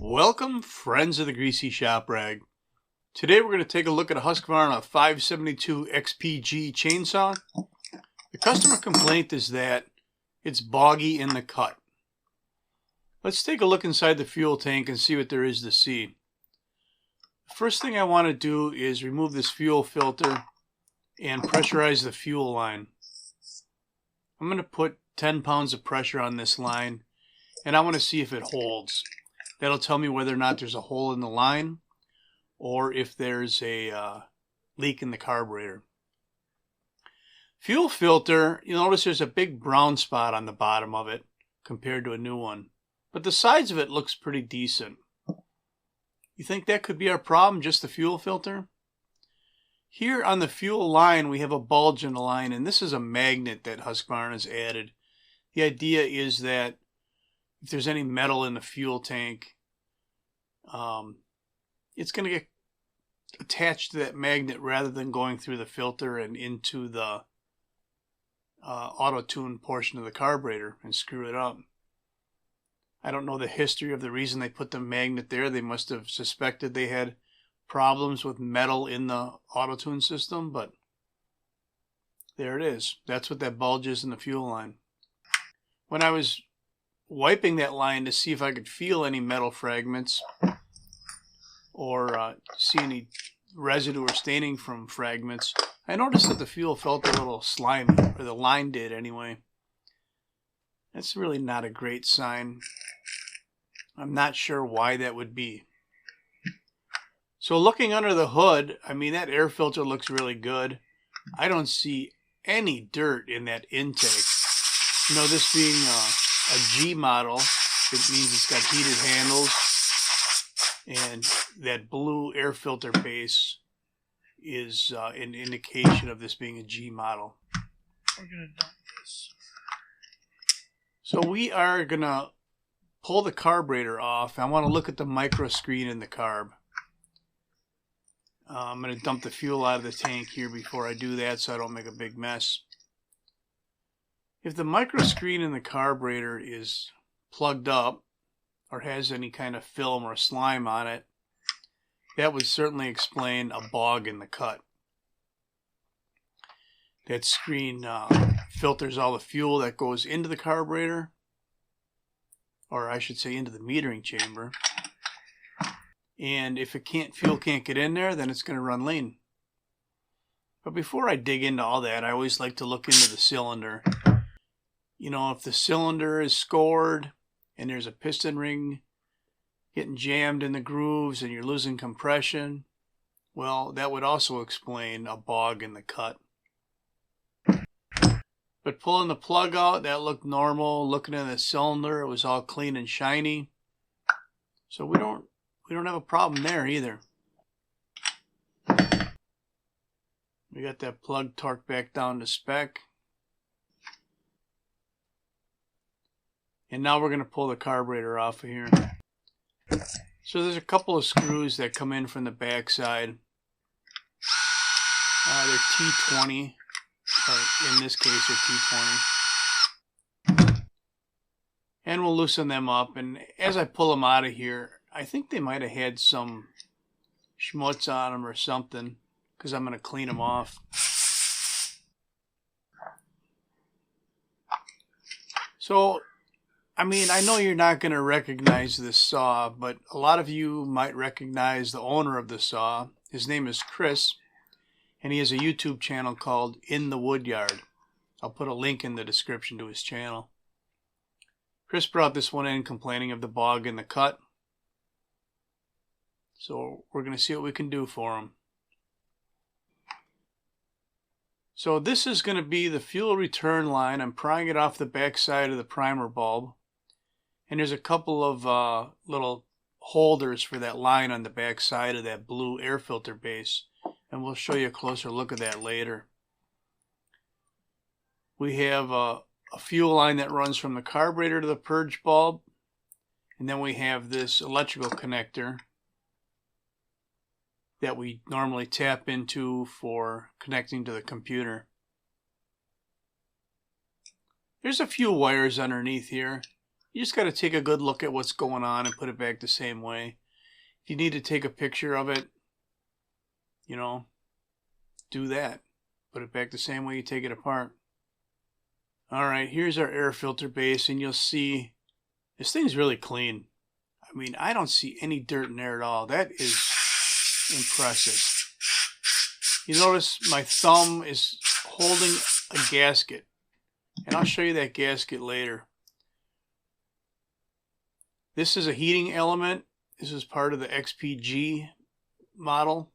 Welcome, friends of the Greasy Shop Rag. Today we're going to take a look at a Husqvarna 572 XPG chainsaw. The customer complaint is that it's boggy in the cut. Let's take a look inside the fuel tank and see what there is to see. The first thing I want to do is remove this fuel filter and pressurize the fuel line. I'm going to put 10 pounds of pressure on this line and I want to see if it holds. That'll tell me whether or not there's a hole in the line or if there's a leak in the carburetor. Fuel filter, you'll notice there's a big brown spot on the bottom of it compared to a new one. But the sides of it looks pretty decent. You think that could be our problem, just the fuel filter? Here on the fuel line we have a bulge in the line, and this is a magnet that Husqvarna's added. The idea is that if there's any metal in the fuel tank, it's going to get attached to that magnet rather than going through the filter and into the auto-tune portion of the carburetor and screw it up. I don't know the history of the reason they put the magnet there. They must have suspected they had problems with metal in the auto-tune system, but there it is. That's what that bulge is in the fuel line. When I was wiping that line to see if I could feel any metal fragments or see any residue or staining from fragments, I noticed that the fuel felt a little slimy, or the line did anyway. That's really not a great sign. I'm not sure why that would be. So looking under the hood, I mean, that air filter looks really good. I don't see any dirt in that intake. You know, this being a G model, it means it's got heated handles, and that blue air filter base is an indication of this being a G model. We're going to dump this. So we are going to pull the carburetor off. I want to look at the micro screen in the carb. I'm going to dump the fuel out of the tank here before I do that so I don't make a big mess. If the micro screen in the carburetor is plugged up or has any kind of film or slime on it, that would certainly explain a bog in the cut. That screen filters all the fuel that goes into the carburetor, or I should say into the metering chamber. And if fuel can't get in there, then it's going to run lean. But before I dig into all that, I always like to look into the cylinder. You know, if the cylinder is scored and there's a piston ring getting jammed in the grooves and you're losing compression, well, that would also explain a bog in the cut. But pulling the plug out, that looked normal. Looking in the cylinder, it was all clean and shiny. So we don't have a problem there either. We got that plug torqued back down to spec. And now we're going to pull the carburetor off of here. So there's a couple of screws that come in from the back side. They're T20. Or in this case, they're T20. And we'll loosen them up. And as I pull them out of here, I think they might have had some schmutz on them or something, because I'm going to clean them off. So, I mean, I know you're not going to recognize this saw, but a lot of you might recognize the owner of the saw. His name is Chris, and he has a YouTube channel called In the Woodyard. I'll put a link in the description to his channel. Chris brought this one in complaining of the bog in the cut. So we're going to see what we can do for him. So this is going to be the fuel return line. I'm prying it off the back side of the primer bulb. And there's a couple of little holders for that line on the back side of that blue air filter base. And we'll show you a closer look at that later. We have a fuel line that runs from the carburetor to the purge bulb. And then we have this electrical connector that we normally tap into for connecting to the computer. There's a few wires underneath here. You just got to take a good look at what's going on and put it back the same way. If you need to take a picture of it, you know, do that. Put it back the same way you take it apart. Alright, here's our air filter base, and you'll see this thing's really clean. I mean, I don't see any dirt in there at all. That is impressive. You notice my thumb is holding a gasket, and I'll show you that gasket later. This is a heating element. This is part of the XPG model.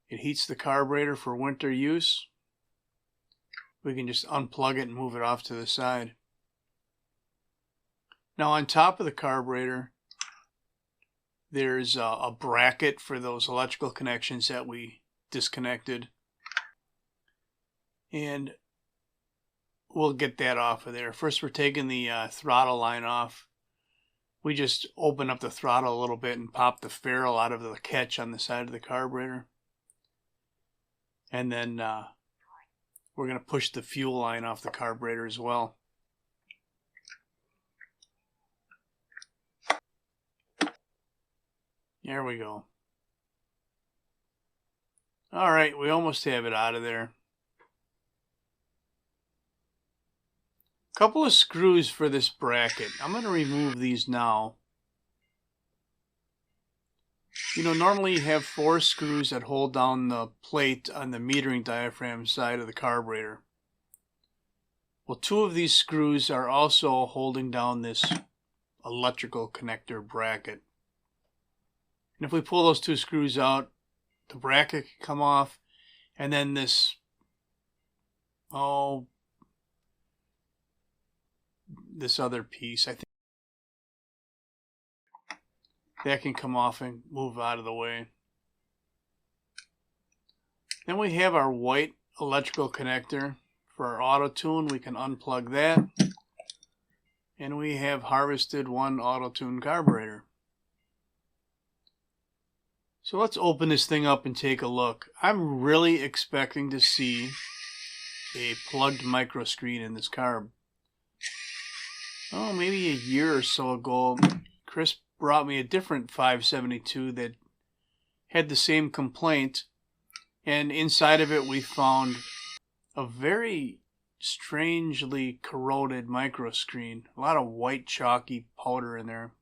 It heats the carburetor for winter use. We can just unplug it and move it off to the side. Now on top of the carburetor, there's a bracket for those electrical connections that we disconnected. And we'll get that off of there. First we're taking the throttle line off. We just open up the throttle a little bit and pop the ferrule out of the catch on the side of the carburetor. And then we're going to push the fuel line off the carburetor as well. There we go. Alright, we almost have it out of there. Couple of screws for this bracket. I'm going to remove these now. You know, normally you have 4 screws that hold down the plate on the metering diaphragm side of the carburetor. Well, 2 of these screws are also holding down this electrical connector bracket. And if we pull those 2 screws out, the bracket can come off, and then this, this other piece, I think that can come off and move out of the way. Then we have our white electrical connector for our auto tune. We can unplug that, and we have harvested 1 auto tune carburetor. So let's open this thing up and take a look. I'm really expecting to see a plugged micro screen in this carb. Oh, maybe a year or so ago, Chris brought me a different 572 that had the same complaint, and inside of it we found a very strangely corroded micro screen. A lot of white chalky powder in there.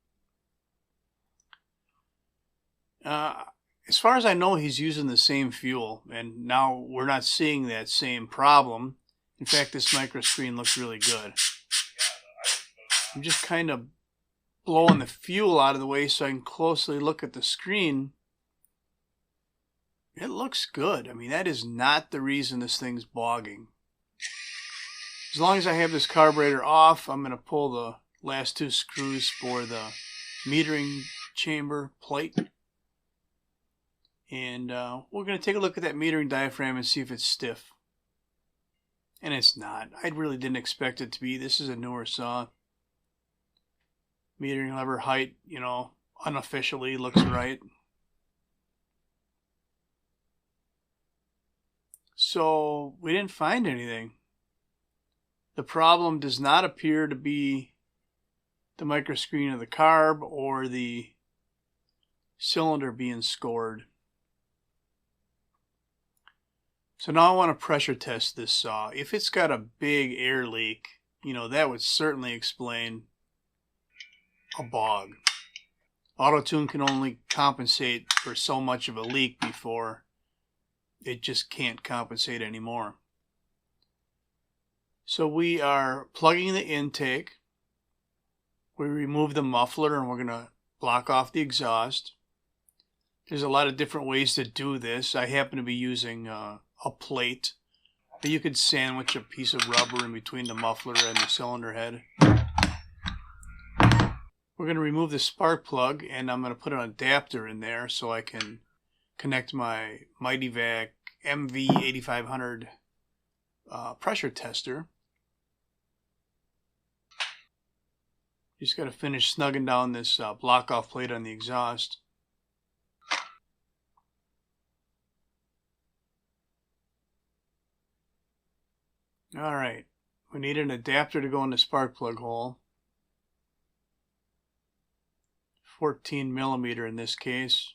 As far as I know, he's using the same fuel, and now we're not seeing that same problem. In fact, this micro screen looks really good. I'm just kind of blowing the fuel out of the way so I can closely look at the screen. It looks good. I mean, that is not the reason this thing's bogging. As long as I have this carburetor off, I'm going to pull the last 2 screws for the metering chamber plate. And we're going to take a look at that metering diaphragm and see if it's stiff. And it's not. I really didn't expect it to be. This is a newer saw. Metering lever height, you know, unofficially looks right. So we didn't find anything. The problem does not appear to be the micro screen of the carb or the cylinder being scored. So now I want to pressure test this saw. If it's got a big air leak, you know, that would certainly explain a bog. Auto tune can only compensate for so much of a leak before it just can't compensate anymore. So we are plugging the intake. We remove the muffler and we're going to block off the exhaust. There's a lot of different ways to do this. I happen to be using a plate, but you could sandwich a piece of rubber in between the muffler and the cylinder head. We're going to remove the spark plug, and I'm going to put an adapter in there so I can connect my Mightyvac MV8500 pressure tester. Just got to finish snugging down this block off plate on the exhaust. Alright, We need an adapter to go in the spark plug hole. 14 millimeter in this case.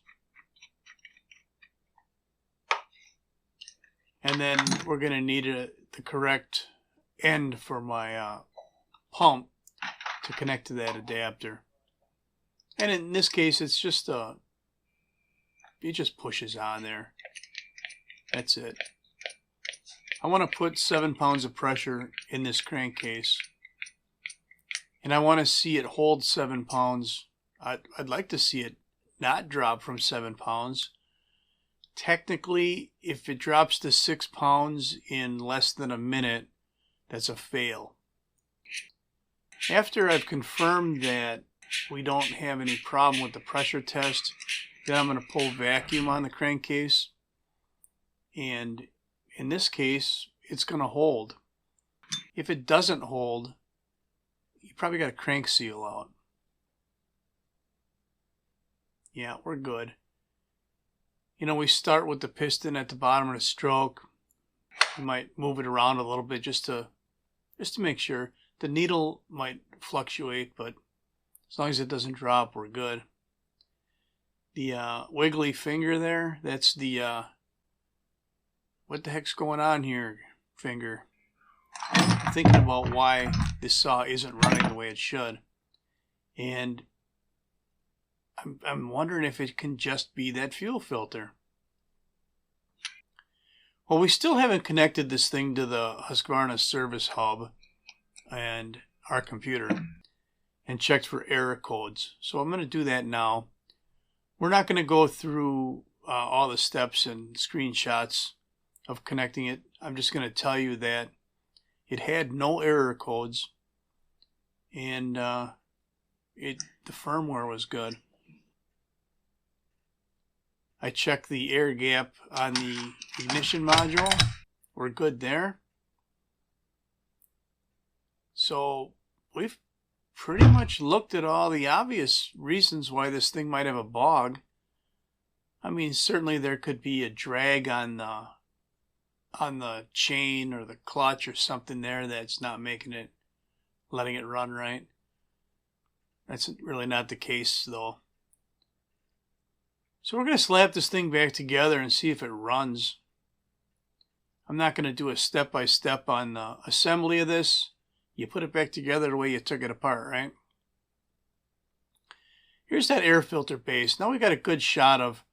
And then we're going to need the correct end for my pump to connect to that adapter. And in this case, it's just it just pushes on there. That's it. I want to put 7 pounds of pressure in this crankcase, and I want to see it hold 7 pounds. I'd like to see it not drop from 7 pounds. Technically, if it drops to 6 pounds in less than a minute, that's a fail. After I've confirmed that we don't have any problem with the pressure test, then I'm going to pull vacuum on the crankcase, and in this case, it's going to hold. If it doesn't hold, you probably got a crank seal out. Yeah, we're good. You know, we start with the piston at the bottom of the stroke. We might move it around a little bit just to make sure. The needle might fluctuate, but as long as it doesn't drop, we're good. The wiggly finger there, that's the what the heck's going on here finger. I'm thinking about why this saw isn't running the way it should. And I'm wondering if it can just be that fuel filter. Well, we still haven't connected this thing to the Husqvarna service hub and our computer and checked for error codes. So I'm going to do that now. We're not going to go through all the steps and screenshots of connecting it. I'm just going to tell you that it had no error codes, and the firmware was good. I checked the air gap on the ignition module. We're good there. So we've pretty much looked at all the obvious reasons why this thing might have a bog. I mean, certainly there could be a drag on the chain or the clutch or something there that's not letting it run right. That's really not the case though. So we're going to slap this thing back together and see if it runs. I'm not going to do a step-by-step on the assembly of this. You put it back together the way you took it apart, right? Here's that air filter base. Now we got a good shot of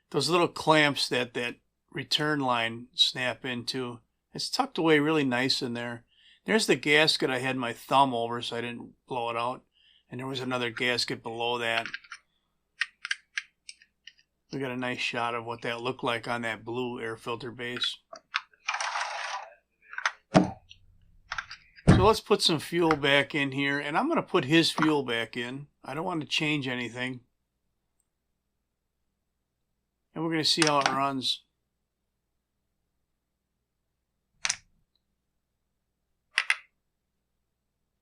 those little clamps that return line snap into. It's tucked away really nice in there. There's the gasket I had my thumb over so I didn't blow it out. And there was another gasket below that. We got a nice shot of what that looked like on that blue air filter base. So let's put some fuel back in here, and I'm going to put his fuel back in. I don't want to change anything. And we're going to see how it runs.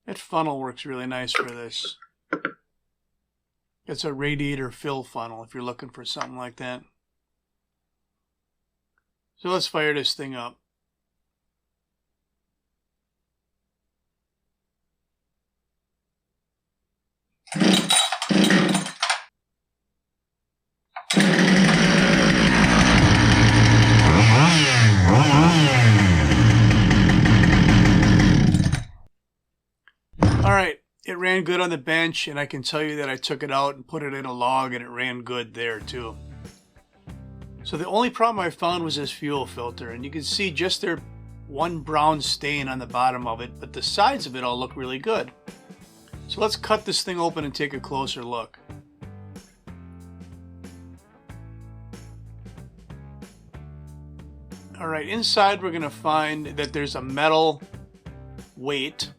That funnel works really nice for this. It's a radiator fill funnel if you're looking for something like that. So let's fire this thing up. All right. It ran good on the bench, and I can tell you that I took it out and put it in a log, and it ran good there too. So the only problem I found was this fuel filter, and you can see just there one brown stain on the bottom of it, but the sides of it all look really good. So let's cut this thing open and take a closer look. All right, inside we're going to find that there's a metal weight,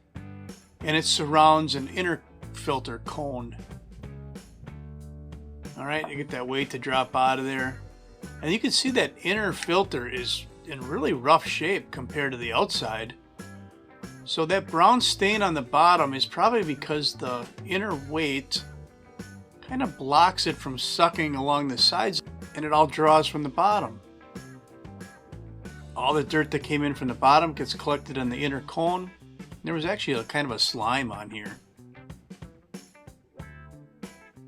and it surrounds an inner filter cone. All right, you get that weight to drop out of there. And you can see that inner filter is in really rough shape compared to the outside. So that brown stain on the bottom is probably because the inner weight kind of blocks it from sucking along the sides, and it all draws from the bottom. All the dirt that came in from the bottom gets collected in the inner cone, There was actually a kind of a slime on here.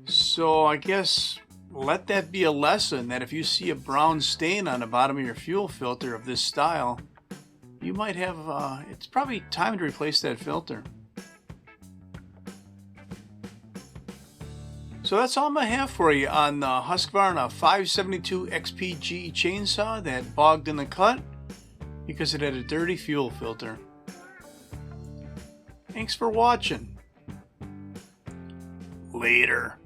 So I guess let that be a lesson that if you see a brown stain on the bottom of your fuel filter of this style, you might have, it's probably time to replace that filter. So that's all I'm going to have for you on the Husqvarna 572 XPG chainsaw that bogged in the cut because it had a dirty fuel filter. Thanks for watching. Later.